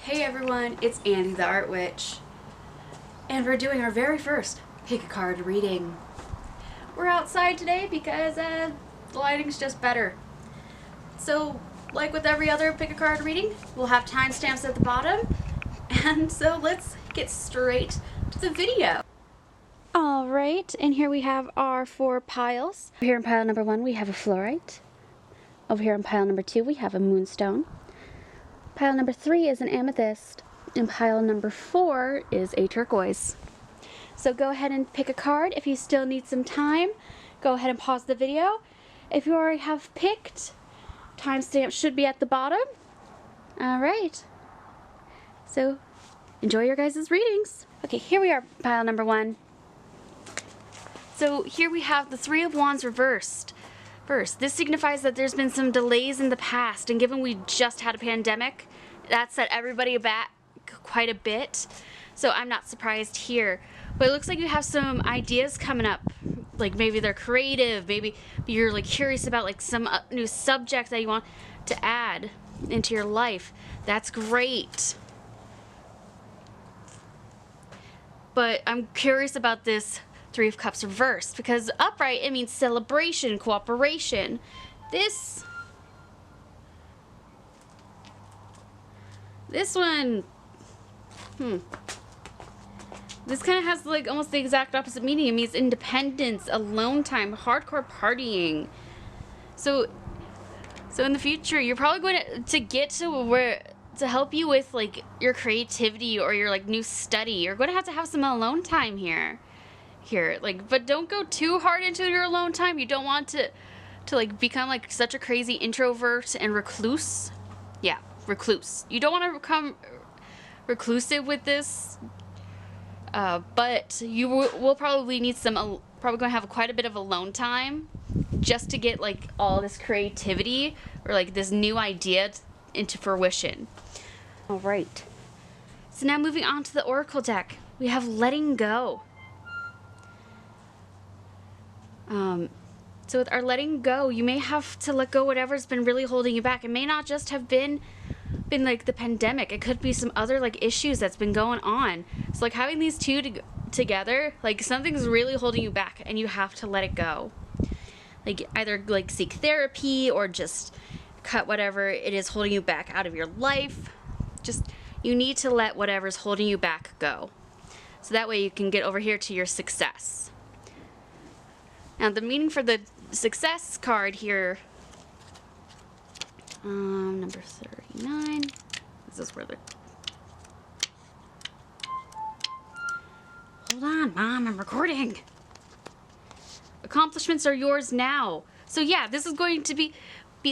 Hey everyone, it's Andy the Art Witch, and we're doing our very first pick a card reading. We're outside today because the lighting's just better. So, like with every other pick a card reading, we'll have timestamps at the bottom, and so let's get straight to the video. Alright, and here we have our 4 piles. Here in pile number 1 we have a fluorite. Over here in pile number 2 we have a moonstone. Pile number 3 is an amethyst, and pile number 4 is a turquoise. So go ahead and pick a card. If you still need some time, go ahead and pause the video. If you already have picked, timestamp should be at the bottom. Alright, so enjoy your guys' readings. Okay, here we are, pile number 1. So here we have the 3 of Wands reversed. First, this signifies that there's been some delays in the past, and given we just had a pandemic, that set everybody back quite a bit, so I'm not surprised here. But it looks like you have some ideas coming up, like maybe they're creative, maybe you're like curious about like some new subject that you want to add into your life. That's great. But I'm curious about this 3 of Cups reversed, because upright, it means celebration, cooperation. This one, this kind of has like almost the exact opposite meaning. It means independence, alone time, hardcore partying. So in the future, you're probably going to get to where, to help you with like your creativity or your like new study, you're going to have some alone time here. Like, but don't go too hard into your alone time. You don't want to like become like such a crazy introvert and recluse. Yeah, recluse. You don't want to become reclusive with this, but you will probably need some, probably going to have quite a bit of alone time just to get like all this creativity or like this new idea into fruition. All right, so now moving on to the Oracle deck, we have letting go. So with our letting go, you may have to let go whatever's been really holding you back. It may not just have been like the pandemic. It could be some other like issues that's been going on. So like having these two together, like something's really holding you back and you have to let it go. Like either like seek therapy or just cut whatever it is holding you back out of your life. Just, you need to let whatever's holding you back go. So that way you can get over here to your success. Now the meaning for the success card here, number 39, this is where the, hold on Mom, I'm recording. Accomplishments are yours now. So yeah, this is going to be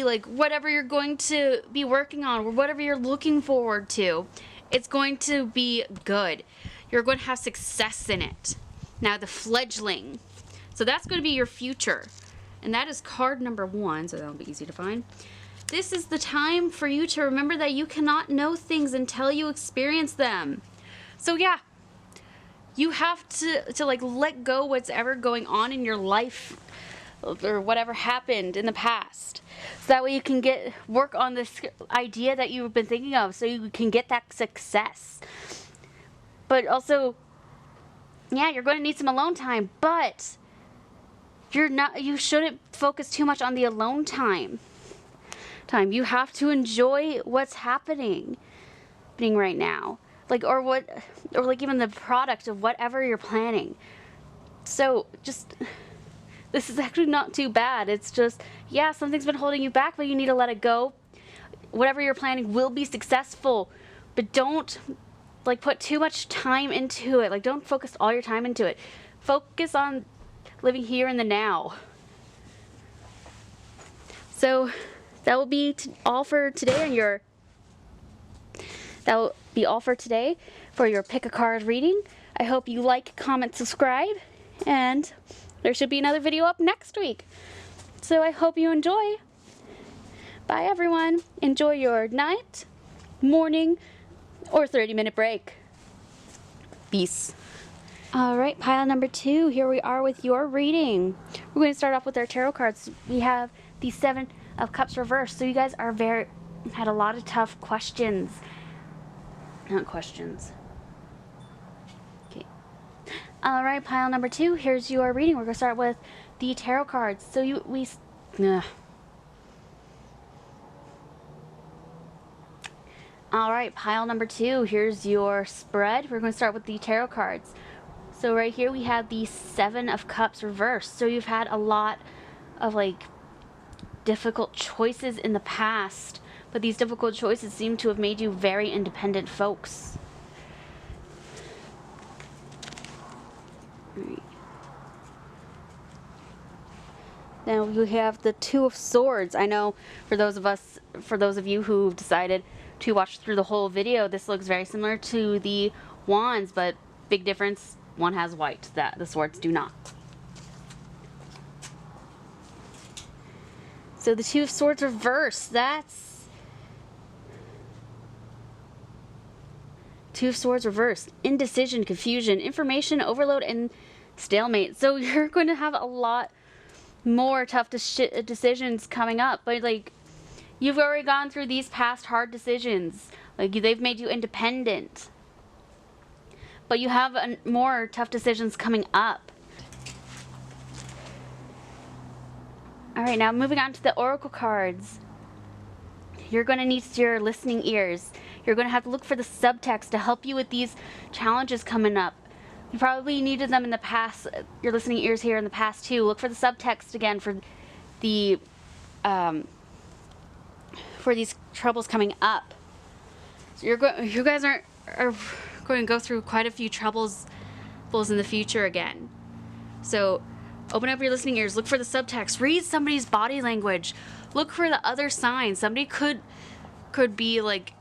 like whatever you're going to be working on or whatever you're looking forward to, it's going to be good. You're going to have success in it. Now the fledgling. So that's going to be your future. And that is card number 1, so that'll be easy to find. This is the time for you to remember that you cannot know things until you experience them. So yeah, you have to like let go what's ever going on in your life or whatever happened in the past. So that way you can work on this idea that you've been thinking of, so you can get that success. But yeah, you're going to need some alone time, but you shouldn't focus too much on the alone time. You have to enjoy what's happening right now. Or like even the product of whatever you're planning. So this is actually not too bad. It's just, yeah, something's been holding you back, but you need to let it go. Whatever you're planning will be successful, but don't like put too much time into it. Like, don't focus all your time into it. Focus on living here in the now. So that will be all for today for your pick a card reading. I hope you like, comment, subscribe, and there should be another video up next week. So I hope you enjoy. Bye everyone. Enjoy your night, morning, or 30-minute break. Peace. Alright, pile number 2, here we are with your reading. We're going to start off with our tarot cards. We have the 7 of Cups reversed, so you guys are had a lot of tough questions. Not questions. Okay. All right, pile number 2. Here's your reading. We're going to start with the tarot cards. So All right, pile number 2. Here's your spread. We're going to start with the tarot cards. So right here we have the 7 of Cups reversed. So you've had a lot of like difficult choices in the past, but these difficult choices seem to have made you very independent folks. All right. Now you have the 2 of Swords. I know for those of you who've decided to watch through the whole video, this looks very similar to the Wands, but big difference, one has white, that the Swords do not. So the 2 of Swords reversed, that's 2 of Swords reversed. Indecision, confusion, information overload, and stalemate. So you're going to have a lot more tough decisions coming up, but like you've already gone through these past hard decisions. Like they've made you independent, but you have more tough decisions coming up. All right, now moving on to the oracle cards. You're going to need your listening ears. You're going to have to look for the subtext to help you with these challenges coming up. You probably needed them in the past, your listening ears here in the past too. Look for the subtext again for the for these troubles coming up. So you guys are going to go through quite a few troubles in the future again. So open up your listening ears, look for the subtext, read somebody's body language, look for the other signs. Somebody could be like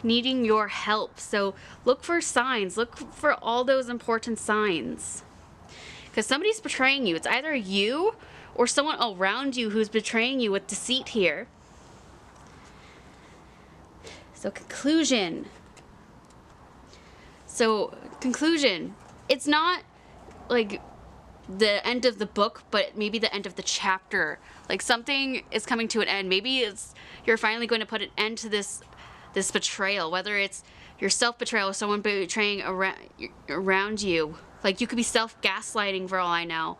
needing your help. So look for signs, look for all those important signs. Because somebody's betraying you. It's either you or someone around you who's betraying you with deceit here. So conclusion. It's not like the end of the book, but maybe the end of the chapter. Like something is coming to an end. Maybe you're finally going to put an end to this betrayal, whether it's your self-betrayal or someone betraying around you. Like you could be self-gaslighting for all I know.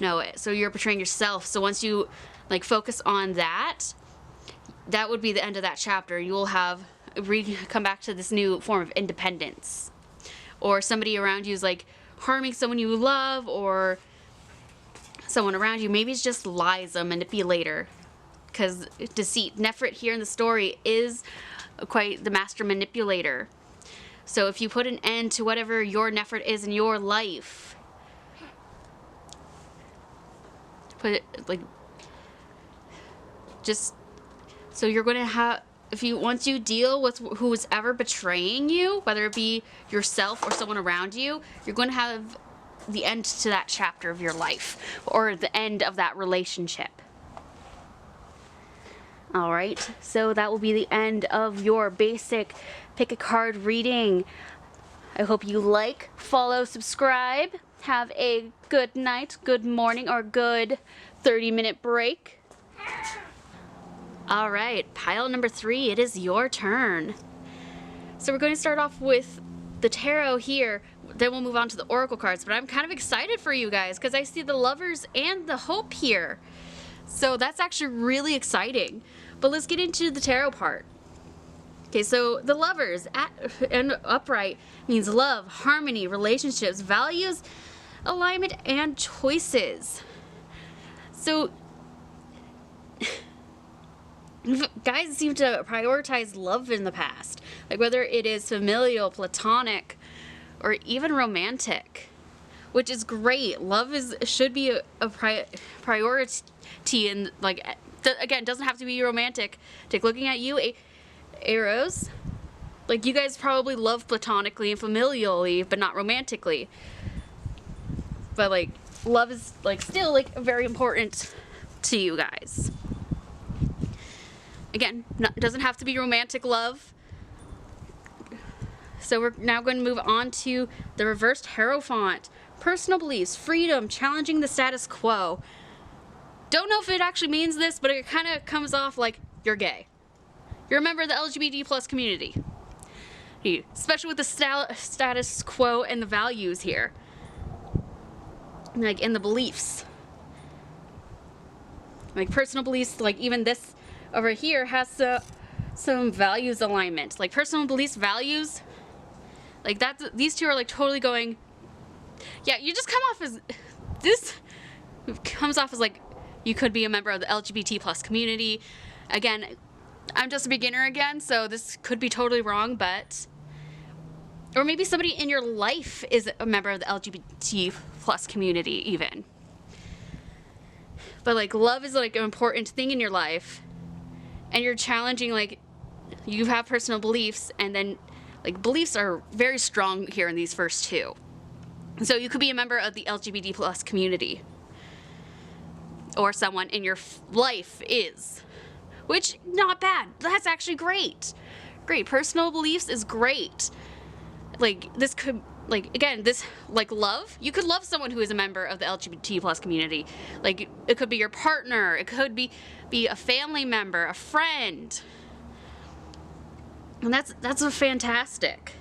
No, so you're betraying yourself. So once you like focus on that would be the end of that chapter. You will have come back to this new form of independence. Or somebody around you is like harming someone you love, or someone around you. Maybe it's just lies, a manipulator. Because deceit, Nefrit here in the story is quite the master manipulator. So if you put an end to whatever your Nefrit is in your life, put it like just so you're going to have, once you deal with who is ever betraying you, whether it be yourself or someone around you, you're going to have the end to that chapter of your life, or the end of that relationship. All right, so that will be the end of your basic pick a card reading. I hope you like, follow, subscribe. Have a good night, good morning, or good 30-minute break. All right, pile number 3, it is your turn. So we're going to start off with the tarot here, then we'll move on to the oracle cards, but I'm kind of excited for you guys because I see the Lovers and the Hope here. So that's actually really exciting. But let's get into the tarot part. Okay, so the Lovers and upright means love, harmony, relationships, values, alignment, and choices. So guys seem to prioritize love in the past, like whether it is familial, platonic, or even romantic, which is great. Love should be a priority, and like again, doesn't have to be romantic. Take looking at you, Arrows. Like you guys probably love platonically and familially, but not romantically. But like love is like still like very important to you guys. Again, doesn't have to be romantic love. So we're now going to move on to the reversed Hierophant. Personal beliefs, freedom, challenging the status quo. Don't know if it actually means this, but it kind of comes off like you're gay. you're a member of the LGBT plus community. Especially with the status quo and the values here. Like, in the beliefs. Like, personal beliefs, like, even this over here has some values alignment. Like, personal beliefs, values, like, these two are, like, totally going, yeah, you just come off as, this comes off as, like, you could be a member of the LGBT plus community. Again, I'm just a beginner again, so this could be totally wrong, but, or maybe somebody in your life is a member of the LGBT plus community, even. But, like, love is, like, an important thing in your life, and you're challenging, like, you have personal beliefs, and then, like, beliefs are very strong here in these first two. So you could be a member of the LGBT plus community, or someone in your life is, which, not bad. That's actually great. Great. Personal beliefs is great. Like, this could, like, again, this, like, love, you could love someone who is a member of the LGBT plus community. Like, it could be your partner, it could be a family member, a friend. And that's a fantastic.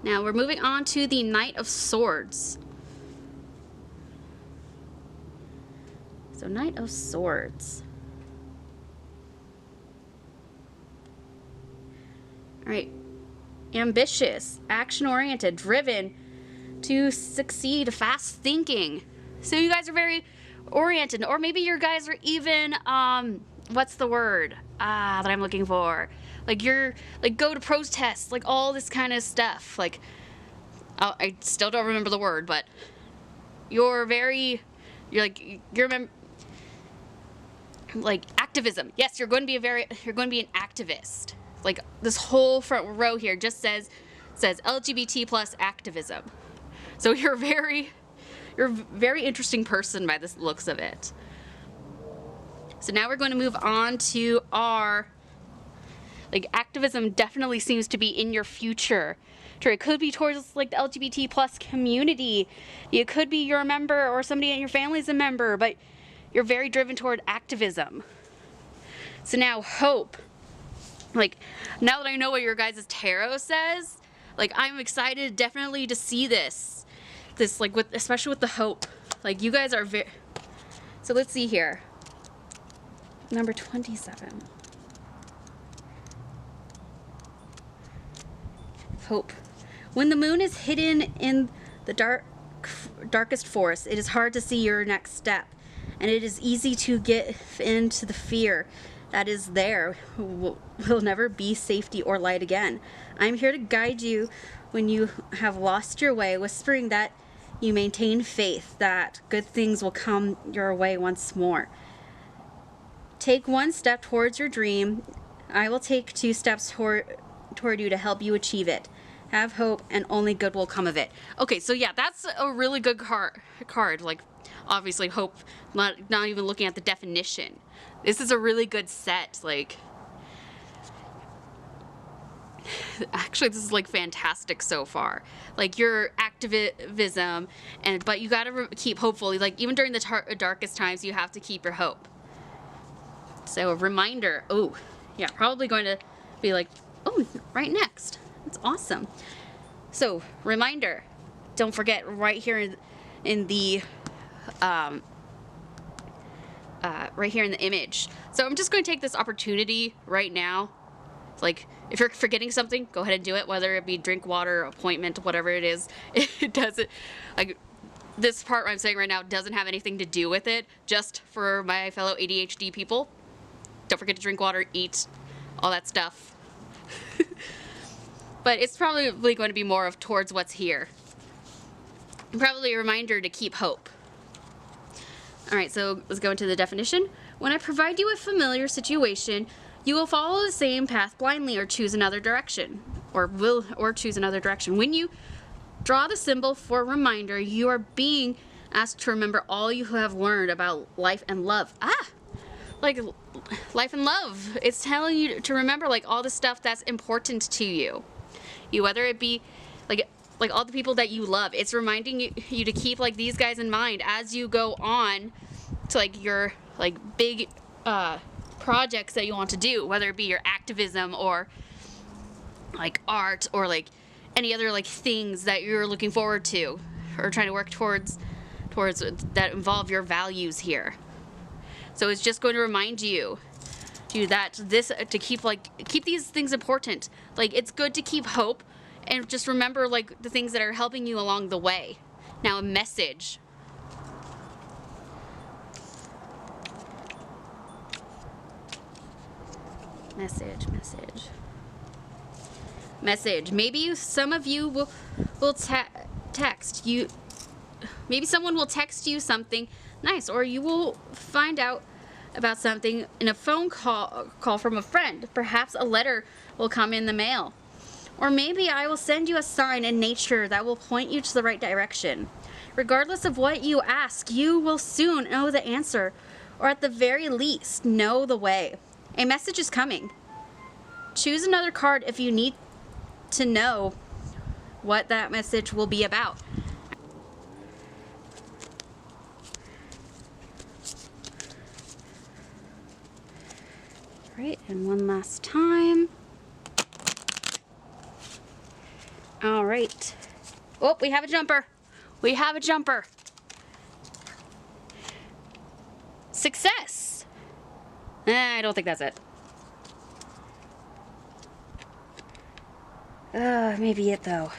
Now we're moving on to the Knight of Swords. So, Knight of Swords. Alright. Ambitious, action-oriented, driven to succeed, fast thinking. So you guys are very oriented, or maybe your guys are even, what's the word that I'm looking for? Like, you're, like, go to protests, like, all this kind of stuff. Like, I still don't remember the word, but you're like, activism. Yes, you're going to be an activist. Like, this whole front row here just says LGBT plus activism. So you're a very interesting person by the looks of it. So now we're going to move on to our, like, activism definitely seems to be in your future. It could be towards, like, the LGBT plus community. It could be you're a member, or somebody in your family is a member, but you're very driven toward activism. So now hope. Like, now that I know what your guys' tarot says, like, I'm excited definitely to see this, like, especially with the hope. Like, you guys are so let's see here. Number 27. Hope. When the moon is hidden in the darkest forest, it is hard to see your next step, and it is easy to get into the fear that is there will never be safety or light again. I am here to guide you when you have lost your way, whispering that you maintain faith that good things will come your way once more. Take one step towards your dream. I will take 2 steps toward you to help you achieve it. Have hope, and only good will come of it. Okay, so yeah, that's a really good card. Like, obviously, hope, not even looking at the definition. This is a really good set. Like, actually, this is, like, fantastic so far. Like, your activism, but you gotta keep hopeful. Like, even during the darkest times, you have to keep your hope. So, a reminder. Oh, yeah, probably going to be like, oh, right next. That's awesome. So, reminder. Don't forget, right here in the right here in the image. So I'm just going to take this opportunity right now. Like, if you're forgetting something, go ahead and do it, whether it be drink water, appointment, whatever it is. It doesn't, like, this part I'm saying right now doesn't have anything to do with it, just for my fellow ADHD people. Don't forget to drink water, eat, all that stuff. But it's probably going to be more of towards what's here. Probably a reminder to keep hope. Alright, so let's go into the definition. When I provide you a familiar situation, you will follow the same path blindly or choose another direction. Or choose another direction. When you draw the symbol for reminder, you are being asked to remember all you have learned about life and love. Like, life and love. It's telling you to remember, like, all the stuff that's important to you. Whether it be, like all the people that you love. It's reminding you to keep, like, these guys in mind as you go on to like your like big projects that you want to do, whether it be your activism or like art or like any other like things that you're looking forward to or trying to work towards that involve your values here. So it's just going to remind you that this to keep these things important. Like, it's good to keep hope and just remember like the things that are helping you along the way. Now, a message. Message. Maybe some of you will text you. Maybe someone will text you something nice, or you will find out about something in a phone call from a friend. Perhaps a letter will come in the mail. Or maybe I will send you a sign in nature that will point you to the right direction. Regardless of what you ask, you will soon know the answer, or at the very least, know the way. A message is coming. Choose another card if you need to know what that message will be about. All right, and one last time. All right. Oh, we have a jumper. We have a jumper. Success. I don't think that's it. Maybe it though.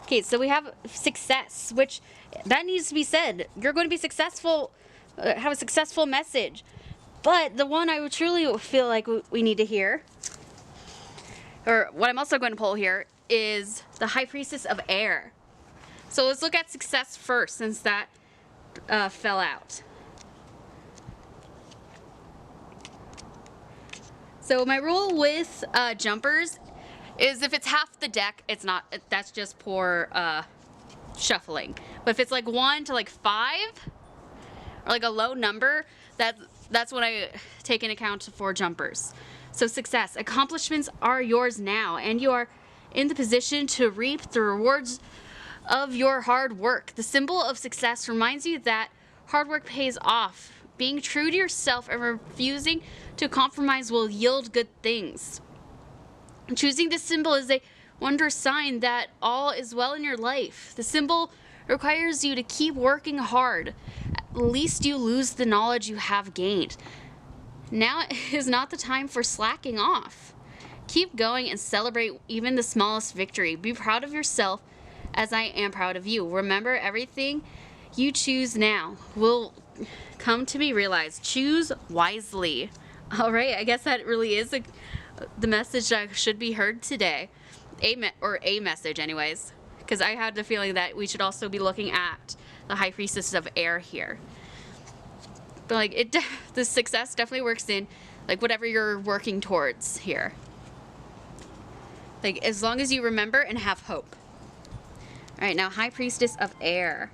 Okay, so we have success, which that needs to be said. You're going to be successful, have a successful message. But the one I would truly feel like we need to hear, or what I'm also going to pull here, is the High Priestess of Air. So let's look at success first, since that fell out. So my rule with jumpers is if it's half the deck, it's not, that's just poor shuffling. But if it's like 1 to like 5, or like a low number, that's what I take into account for jumpers. So success, accomplishments are yours now, and you are in the position to reap the rewards of your hard work. The symbol of success reminds you that hard work pays off. Being true to yourself and refusing to compromise will yield good things. Choosing this symbol is a wondrous sign that all is well in your life. The symbol requires you to keep working hard, lest you lose the knowledge you have gained. Now is not the time for slacking off. Keep going and celebrate even the smallest victory. Be proud of yourself as I am proud of you. Remember, everything you choose now will come to be realized. Choose wisely. All right, I guess that really is the message that should be heard today. A message anyways, because I had the feeling that we should also be looking at the High Priestess of Air here. But like the success definitely works in like whatever you're working towards here. Like, as long as you remember and have hope. All right, now High Priestess of Air.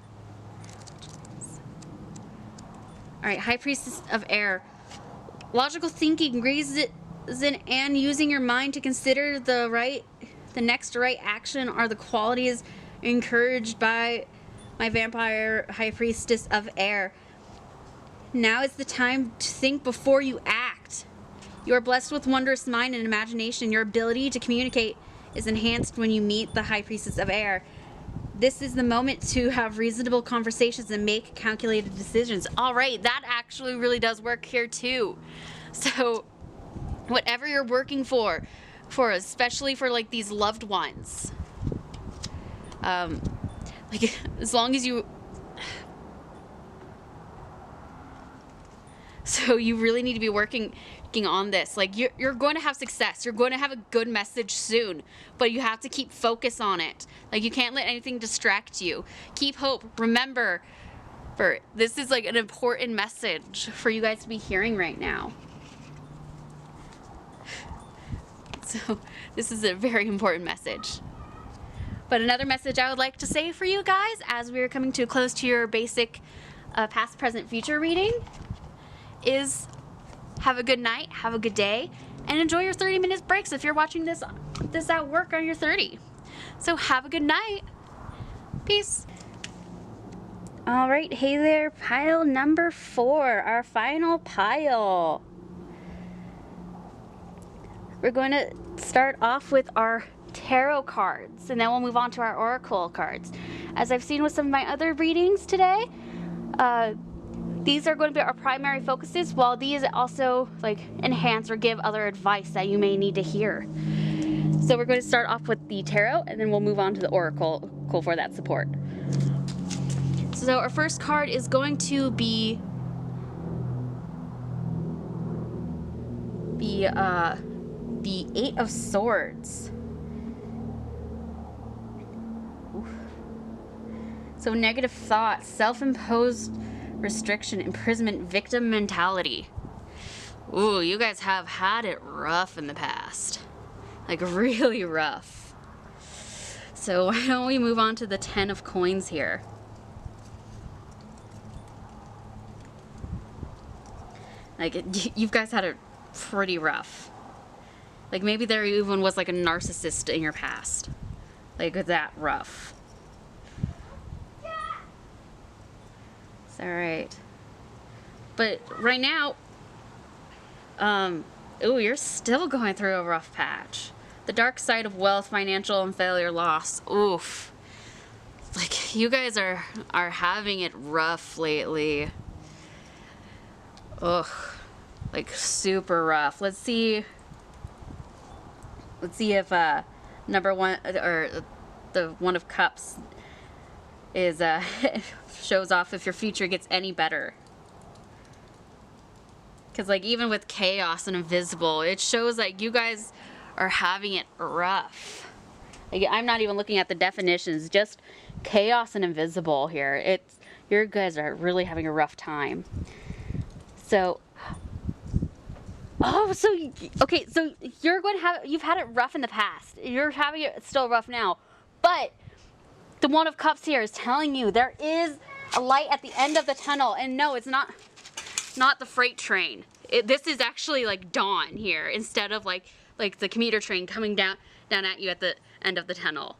All right, High Priestess of Air. Logical thinking, reason, and using your mind to consider the next right action are the qualities encouraged by my vampire High Priestess of Air. Now is the time to think before you act. You are blessed with wondrous mind and imagination. Your ability to communicate is enhanced when you meet the High Priestess of Air. This is the moment to have reasonable conversations and make calculated decisions. All right, that actually really does work here too. So whatever you're working for especially for like these loved ones, like as long as you, so you really need to be working on this. Like you're going to have success. You're going to have a good message soon, but you have to keep focus on it. Like, you can't let anything distract you. Keep hope. Remember, this is like an important message for you guys to be hearing right now. So this is a very important message. But another message I would like to say for you guys as we are coming to a close to your basic past, present, future reading is have a good night, have a good day, and enjoy your 30 minutes breaks if you're watching this this at work on your 30. So have a good night. Peace. All right, hey there, pile number 4, our final pile. We're going to start off with our tarot cards, and then we'll move on to our oracle cards. As I've seen with some of my other readings today, these are going to be our primary focuses, while these also like enhance or give other advice that you may need to hear. So we're going to start off with the tarot, and then we'll move on to the oracle for that support. So our first card is going to be the 8 of Swords. Oof. So negative thoughts, self-imposed restriction, imprisonment, victim mentality. Ooh, you guys have had it rough in the past. Like really rough. So why don't we move on to the 10 of Coins here. Like, you guys had it pretty rough. Like, maybe there even was, like, a narcissist in your past. Like, that rough. It's alright. But, right now, ooh, you're still going through a rough patch. The dark side of wealth, financial, and failure, loss. Oof. Like, you guys are having it rough lately. Ugh, like super rough. Let's see if number 1 or the 1 of Cups is shows off if your future gets any better. Because like even with Chaos and Invisible, it shows like you guys are having it rough. Like, I'm not even looking at the definitions, just Chaos and Invisible here. You guys are really having a rough time. So, okay, so you've had it rough in the past. You're having it still rough now. But the 1 of Cups here is telling you there is a light at the end of the tunnel. And no, it's not the freight train. This is actually like dawn here instead of like the commuter train coming down at you at the end of the tunnel.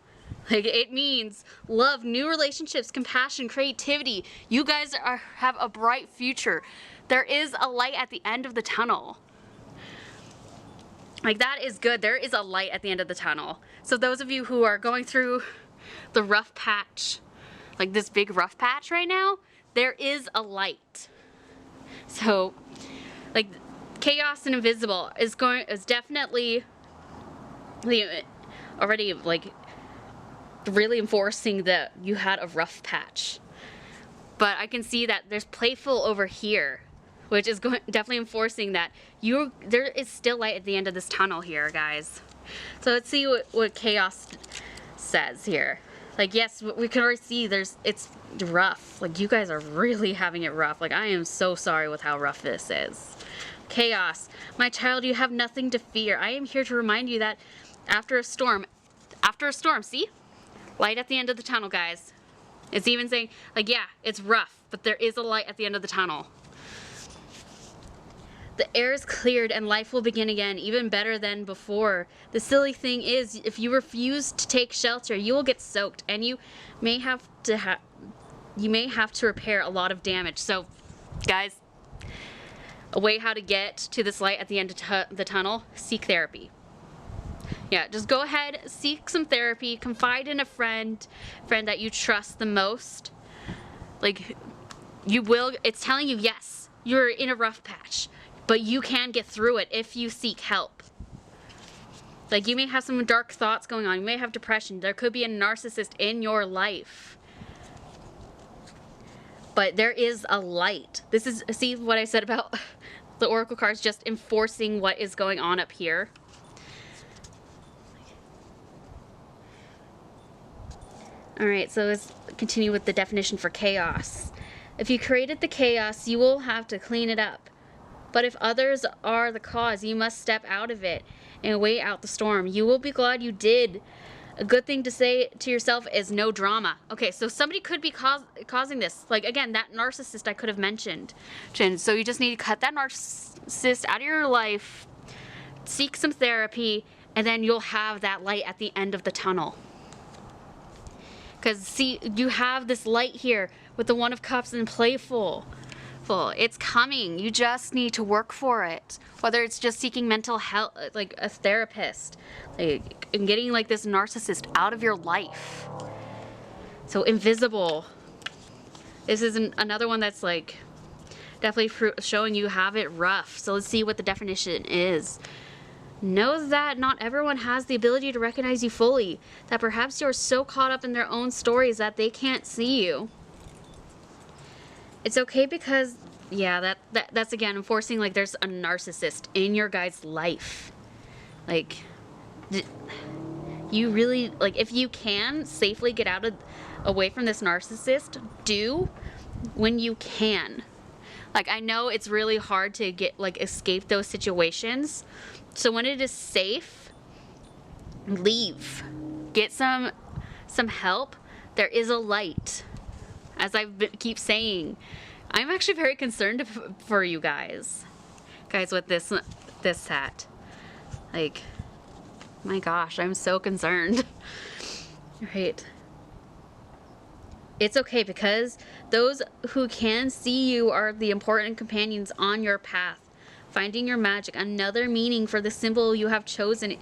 Like, it means love, new relationships, compassion, creativity. You guys have a bright future. There is a light at the end of the tunnel. Like, that is good. There is a light at the end of the tunnel. So those of you who are going through the rough patch, like this big rough patch right now, there is a light. So, like, Chaos and Invisible is definitely already like really enforcing that you had a rough patch. But I can see that there's playful over here, which is definitely enforcing that there is still light at the end of this tunnel here, guys. So let's see what Chaos says here. Like, yes, we can already see it's rough. Like, you guys are really having it rough. Like, I am so sorry with how rough this is. Chaos, my child, you have nothing to fear. I am here to remind you that after a storm, see? Light at the end of the tunnel, guys. It's even saying, like, yeah, it's rough, but there is a light at the end of the tunnel. The air is cleared and life will begin again, even better than before. The silly thing is, if you refuse to take shelter, you will get soaked, and you may have to repair a lot of damage. So, guys, a way how to get to this light at the end of the tunnel: seek therapy. Yeah, just go ahead, seek some therapy, confide in a friend that you trust the most. Like, it's telling you, yes, you're in a rough patch, but you can get through it if you seek help. Like, you may have some dark thoughts going on, you may have depression, there could be a narcissist in your life. But there is a light. See what I said about the oracle cards just enforcing what is going on up here? Alright, so let's continue with the definition for chaos. If you created the chaos, you will have to clean it up. But if others are the cause, you must step out of it and wait out the storm. You will be glad you did. A good thing to say to yourself is no drama. Okay, so somebody could be causing this. Like, again, that narcissist I could have mentioned. So you just need to cut that narcissist out of your life, seek some therapy, And then you'll have that light at the end of the tunnel. Because see, you have this light here with the One of Cups and playful. It's coming. You just need to work for it. Whether it's just seeking mental health, like a therapist, like, and getting like this narcissist out of your life. So invisible. This is another one that's like definitely showing you have it rough. So let's see what the definition is. Know that not everyone has the ability to recognize you fully, that perhaps you're so caught up in their own stories that they can't see you. It's okay because, yeah, that's again enforcing like there's a narcissist in your guy's life. Like, you really, like, if you can safely get away from this narcissist, do when you can. Like, I know it's really hard to escape those situations. So when it is safe, leave. Get some help. There is a light. As I keep saying, I'm actually very concerned for you guys. Guys, with this hat. Like, my gosh, I'm so concerned. Right. It's okay because those who can see you are the important companions on your path. Finding your magic. Another meaning for the symbol you have chosen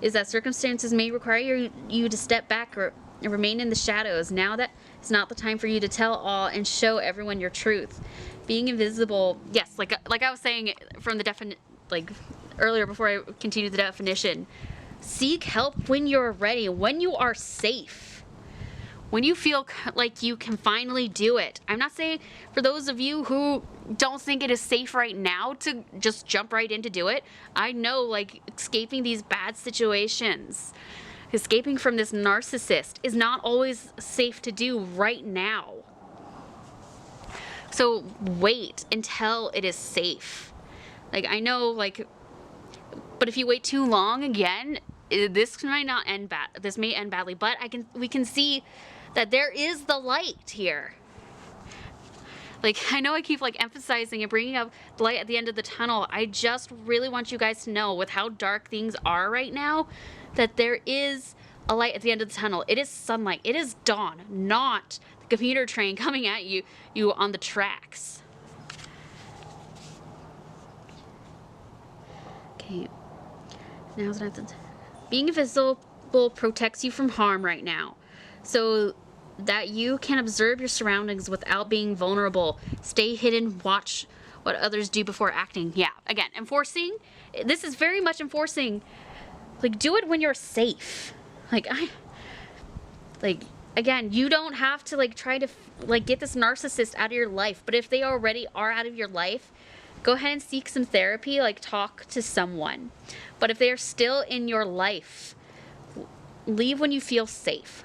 is that circumstances may require you to step back or remain in the shadows. Now that it's not the time for you to tell all and show everyone your truth. Being invisible, yes, like I was saying from the earlier before I continued the definition. Seek help when you're ready, when you are safe. When you feel like you can finally do it. I'm not saying for those of you who don't think it is safe right now to just jump right in to do it. I know, like, escaping these bad situations, escaping from this narcissist is not always safe to do right now. So wait until it is safe. Like, I know, like, but if you wait too long, again, this might not end bad. This may end badly, but we can see that there is the light here. Like, I know I keep like emphasizing and bringing up the light at the end of the tunnel. I just really want you guys to know, with how dark things are right now, that there is a light at the end of the tunnel. It is sunlight. It is dawn, not the commuter train coming at you on the tracks. Okay. Now's not the being invisible protects you from harm right now, so that you can observe your surroundings without being vulnerable. Stay hidden, watch what others do before acting. Yeah, again, enforcing. This is very much enforcing. Like, do it when you're safe. Again, you don't have to like try to like get this narcissist out of your life, but if they already are out of your life, go ahead and seek some therapy, like talk to someone. But if they are still in your life, leave when you feel safe.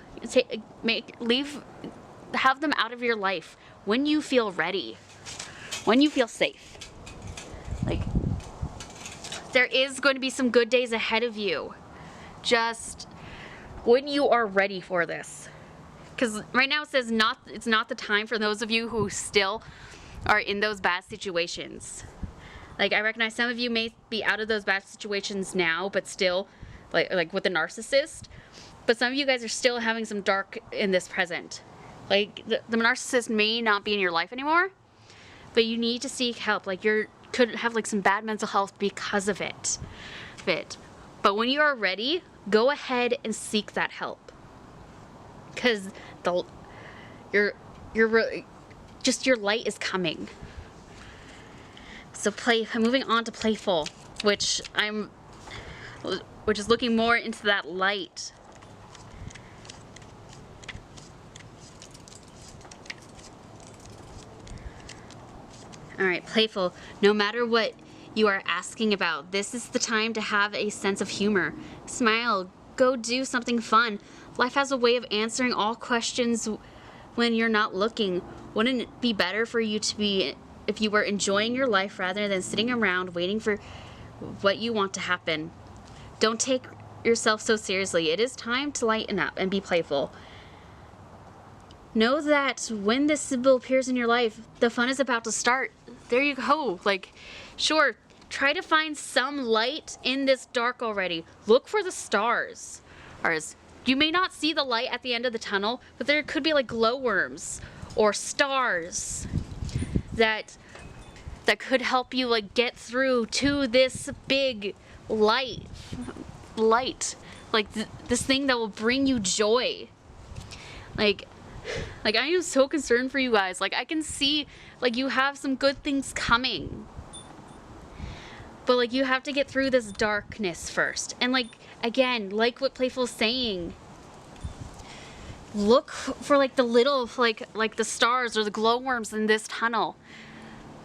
Have them out of your life when you feel ready, when you feel safe. Like, there is going to be some good days ahead of you, just when you are ready for this. Because right now it says it's not the time for those of you who still are in those bad situations. Like, I recognize some of you may be out of those bad situations now, but still, like with the narcissist. But some of you guys are still having some dark in this present. Like, the narcissist may not be in your life anymore, but you need to seek help. Like, you could have like some bad mental health because of it. But when you are ready, go ahead and seek that help. Because your light is coming. So I'm moving on to playful, which is looking more into that light. All right, playful. No matter what you are asking about, this is the time to have a sense of humor. Smile. Go do something fun. Life has a way of answering all questions when you're not looking. Wouldn't it be better for you to be if you were enjoying your life rather than sitting around waiting for what you want to happen? Don't take yourself so seriously. It is time to lighten up and be playful. Know that when this symbol appears in your life, the fun is about to start. There you go. Like, sure, try to find some light in this dark already. Look for the stars. You may not see the light at the end of the tunnel, but there could be like glowworms or stars that could help you like get through to this big light, like this thing that will bring you joy. Like I am so concerned for you guys. Like I can see like you have some good things coming, but like you have to get through this darkness first. And like again, like what Playful's saying, look for like the little like the stars or the glowworms in this tunnel.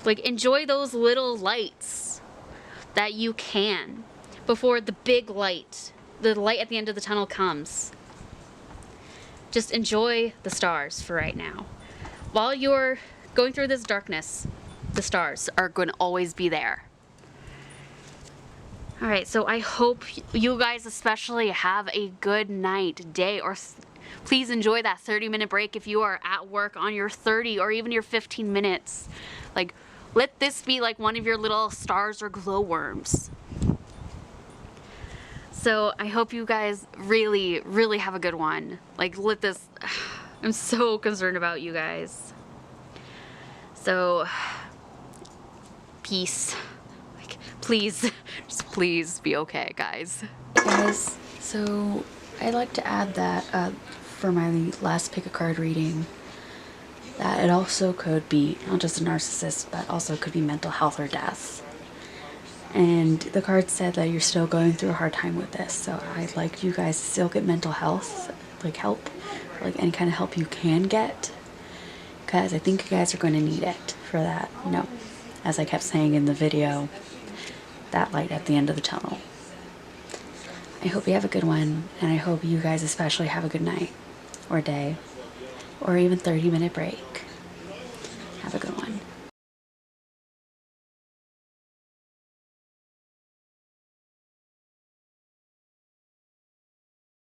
Like enjoy those little lights that you can before the big light, the light at the end of the tunnel comes. Just enjoy the stars for right now. While you're going through this darkness, the stars are going to always be there. Alright, so I hope you guys especially have a good night, day, or please enjoy that 30-minute break if you are at work on your 30 or even your 15 minutes. Like, let this be like one of your little stars or glowworms. So I hope you guys really, really have a good one. Like, I'm so concerned about you guys. So, peace. Like, please, just please be okay, guys. Guys, so I'd like to add that for my last pick a card reading, that it also could be not just a narcissist, but also could be mental health or death. And the card said that you're still going through a hard time with this, so I'd like you guys to still get mental health, like help, or like any kind of help you can get, because I think you guys are going to need it for that, you know, as I kept saying in the video, that light at the end of the tunnel. I hope you have a good one, and I hope you guys especially have a good night, or day, or even 30-minute break. Have a good one.